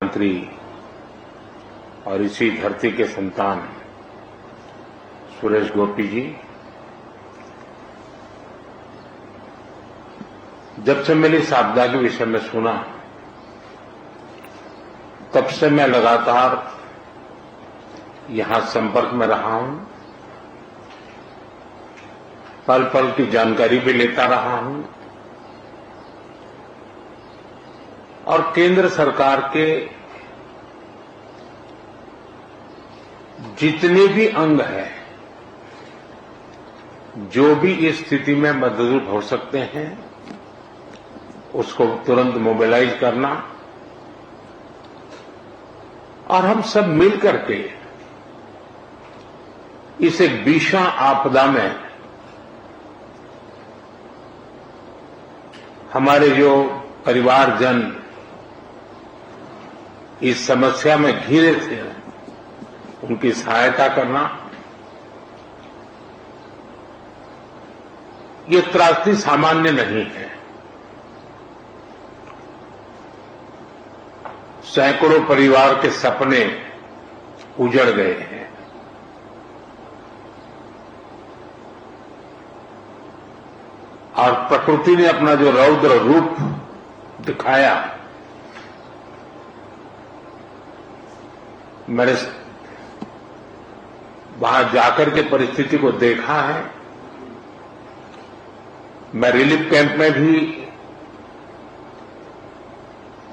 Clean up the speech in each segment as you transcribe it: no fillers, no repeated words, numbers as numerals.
मंत्री और इसी धरती के संतान सुरेश गोपी जी, जब से मैंने इस आपदा के विषय में सुना तब से मैं लगातार यहां संपर्क में रहा हूं, पल पल की जानकारी भी लेता रहा हूं और केंद्र सरकार के जितने भी अंग हैं, जो भी इस स्थिति में मदद हो सकते हैं, उसको तुरंत मोबिलाइज करना और हम सब मिलकर के इस एक भीषण आपदा में हमारे जो परिवारजन इस समस्या में घिरे थे, उनकी सहायता करना, ये त्रासदी सामान्य नहीं है। सैकड़ों परिवार के सपने उजड़ गए हैं। और प्रकृति ने अपना जो रौद्र रूप दिखाया, मैंने वहां जाकर के परिस्थिति को देखा है। मैं रिलीफ कैंप में भी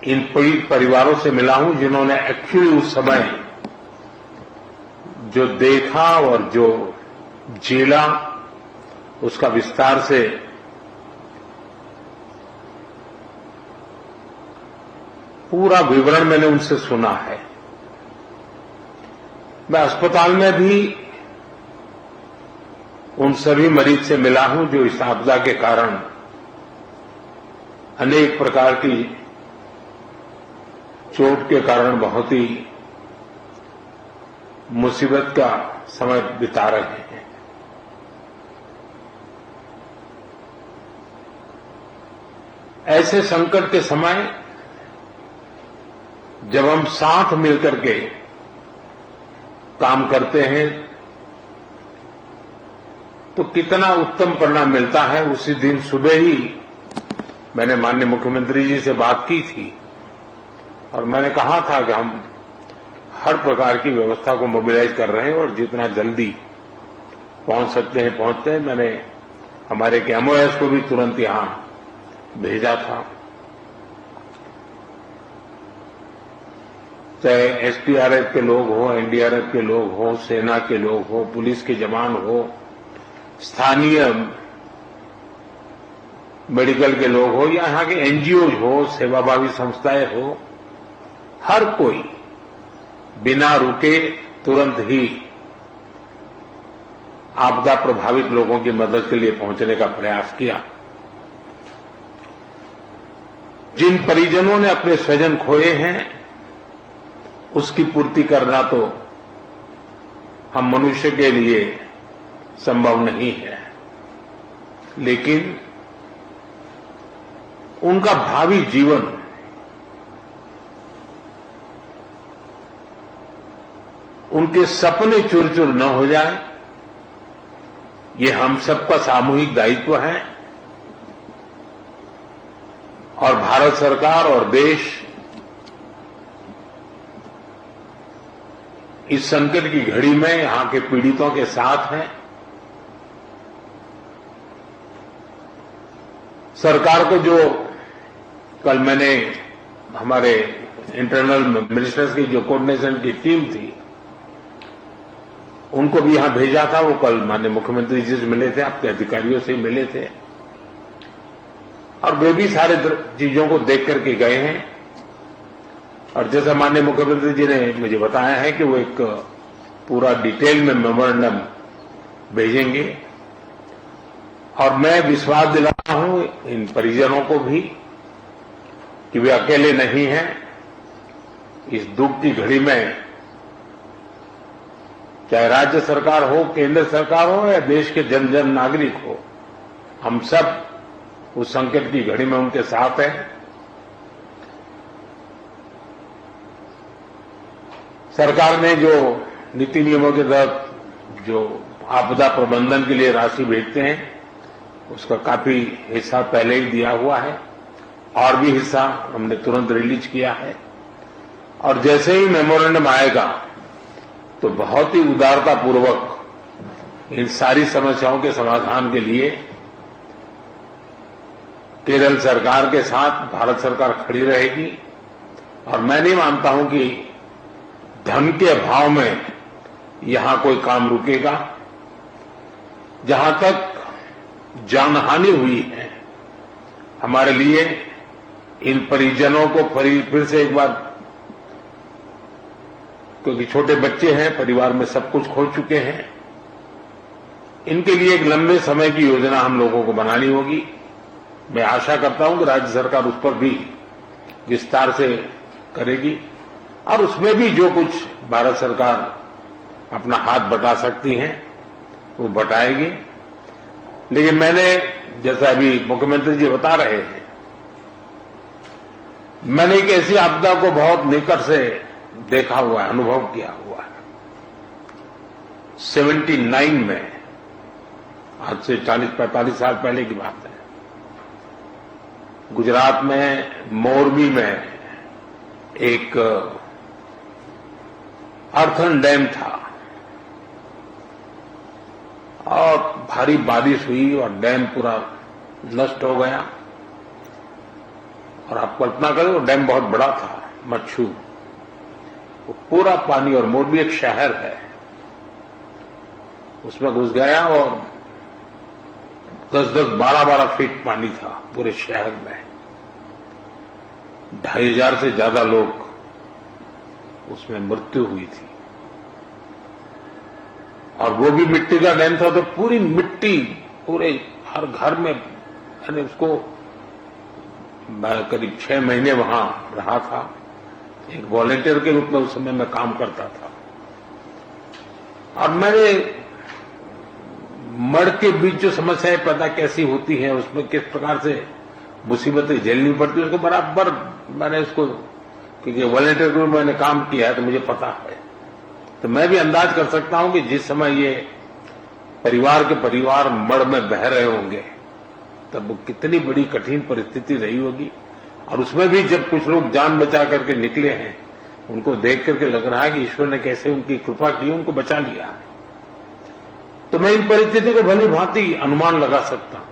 इन पीड़ित परिवारों से मिला हूं, जिन्होंने एक्चुअली उस समय जो देखा और जो झेला, उसका विस्तार से पूरा विवरण मैंने उनसे सुना है। मैं अस्पताल में भी उन सभी मरीज से मिला हूं जो इस आपदा के कारण अनेक प्रकार की चोट के कारण बहुत ही मुसीबत का समय बिता रहे हैं। ऐसे संकट के समय जब हम साथ मिलकर के काम करते हैं तो कितना उत्तम परिणाम मिलता है। उसी दिन सुबह ही मैंने माननीय मुख्यमंत्री जी से बात की थी और मैंने कहा था कि हम हर प्रकार की व्यवस्था को मोबिलाइज कर रहे हैं और जितना जल्दी पहुंच सकते हैं पहुंचते हैं। मैंने हमारे एमओएस को भी तुरंत यहां भेजा था। चाहे एसडीआरएफ के लोग हो, एनडीआरएफ के लोग हो, सेना के लोग हो, पुलिस के जवान हो, स्थानीय मेडिकल के लोग हो या यहां के एनजीओ हो, सेवाभावी संस्थाएं हो, हर कोई बिना रुके तुरंत ही आपदा प्रभावित लोगों की मदद के लिए पहुंचने का प्रयास किया। जिन परिजनों ने अपने स्वजन खोए हैं, उसकी पूर्ति करना तो हम मनुष्य के लिए संभव नहीं है, लेकिन उनका भावी जीवन उनके सपने चूर चूर न हो जाए, ये हम सबका सामूहिक दायित्व है। और भारत सरकार और देश इस संकट की घड़ी में यहां के पीड़ितों के साथ है। सरकार को जो कल मैंने हमारे इंटरनल मिनिस्टर्स की जो कोऑर्डिनेशन की टीम थी, उनको भी यहां भेजा था। वो कल माननीय मुख्यमंत्री जी से मिले थे, आपके अधिकारियों से मिले थे और वे भी सारे चीजों को देख करके गए हैं। और जैसा माननीय मुख्यमंत्री जी ने मुझे बताया है कि वो एक पूरा डिटेल में मेमोरेंडम भेजेंगे और मैं विश्वास दिलाता हूं इन परिजनों को भी कि वे अकेले नहीं हैं। इस दुख की घड़ी में चाहे राज्य सरकार हो, केंद्र सरकार हो या देश के जन जन नागरिक हो, हम सब उस संकट की घड़ी में उनके साथ हैं। सरकार ने जो नीति नियमों के तहत जो आपदा प्रबंधन के लिए राशि भेजते हैं उसका काफी हिस्सा पहले ही दिया हुआ है और भी हिस्सा हमने तुरंत रिलीज किया है और जैसे ही मेमोरेंडम आएगा तो बहुत ही उदारतापूर्वक इन सारी समस्याओं के समाधान के लिए केरल सरकार के साथ भारत सरकार खड़ी रहेगी और मैं नहीं मानता हूं कि धन के अभाव में यहां कोई काम रुकेगा। जहां तक जानहानि हुई है हमारे लिए इन परिजनों को फिर से एक बार, क्योंकि छोटे बच्चे हैं, परिवार में सब कुछ खो चुके हैं, इनके लिए एक लंबे समय की योजना हम लोगों को बनानी होगी। मैं आशा करता हूं कि राज्य सरकार उस पर भी विस्तार से करेगी और उसमें भी जो कुछ भारत सरकार अपना हाथ बटा सकती है वो बटाएगी। लेकिन मैंने, जैसा अभी मुख्यमंत्री जी बता रहे हैं, मैंने एक ऐसी आपदा को बहुत निकट से देखा हुआ है, अनुभव किया हुआ है। 79 में, आज से 40-45 साल पहले की बात है, गुजरात में मोरबी में एक अर्थन डैम था और भारी बारिश हुई और डैम पूरा नष्ट हो गया। और आप कल्पना करें वो डैम बहुत बड़ा था, मच्छू, वो पूरा पानी, और मोरबी एक शहर है, उसमें घुस गया और 10-10, 12-12 फीट पानी था पूरे शहर में। 2500 से ज्यादा लोग उसमें मृत्यु हुई थी और वो भी मिट्टी का डैम था, तो पूरी मिट्टी पूरे हर घर में, यानी उसको करीब 6 महीने वहां रहा था। एक वॉलंटियर के रूप में उस समय मैं काम करता था और मैंने मड़ के बीच जो समस्याएं पैदा कैसी होती हैं, उसमें किस प्रकार से मुसीबतें झेलनी पड़ती है, उसको बराबर मैंने उसको, क्योंकि वॉलंटियर के रूप में मैंने काम किया है तो मुझे पता है। तो मैं भी अंदाज कर सकता हूं कि जिस समय ये परिवार मड़ में बह रहे होंगे तब वो कितनी बड़ी कठिन परिस्थिति रही होगी। और उसमें भी जब कुछ लोग जान बचा करके निकले हैं, उनको देख करके लग रहा है कि ईश्वर ने कैसे उनकी कृपा की, उनको बचा लिया। तो मैं इन परिस्थिति को भली भांति अनुमान लगा सकता हूं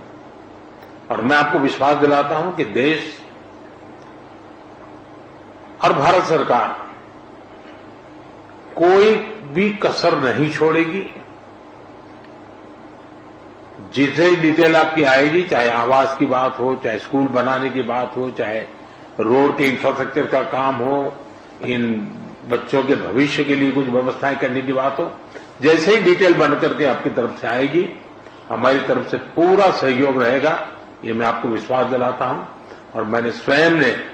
और मैं आपको विश्वास दिलाता हूं कि देश और भारत सरकार कोई भी कसर नहीं छोड़ेगी। जितनी डिटेल आपकी आएगी, चाहे आवास की बात हो, चाहे स्कूल बनाने की बात हो, चाहे रोड के इंफ्रास्ट्रक्चर का काम हो, इन बच्चों के भविष्य के लिए कुछ व्यवस्थाएं करने की बात हो, जैसे ही डिटेल बन करके आपकी तरफ से आएगी, हमारी तरफ से पूरा सहयोग रहेगा, ये मैं आपको विश्वास दिलाता हूं। और मैंने स्वयं ने,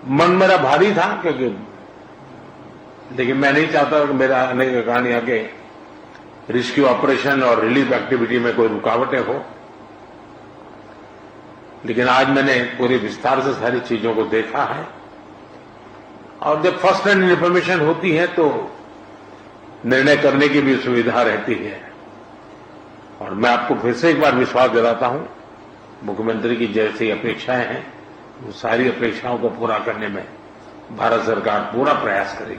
मन मेरा भारी था क्योंकि, लेकिन मैं नहीं चाहता कि मेरा आने के कारण यहाँ के रेस्क्यू ऑपरेशन और रिलीफ एक्टिविटी में कोई रुकावटें हो। लेकिन आज मैंने पूरे विस्तार से सारी चीजों को देखा है और जब फर्स्ट हैंड इन्फॉर्मेशन होती है तो निर्णय करने की भी सुविधा रहती है। और मैं आपको फिर से एक बार विश्वास दिलाता हूं, मुख्यमंत्री की जैसी अपेक्षाएं हैं, वो सारी अपेक्षाओं को पूरा करने में भारत सरकार पूरा प्रयास करेगी।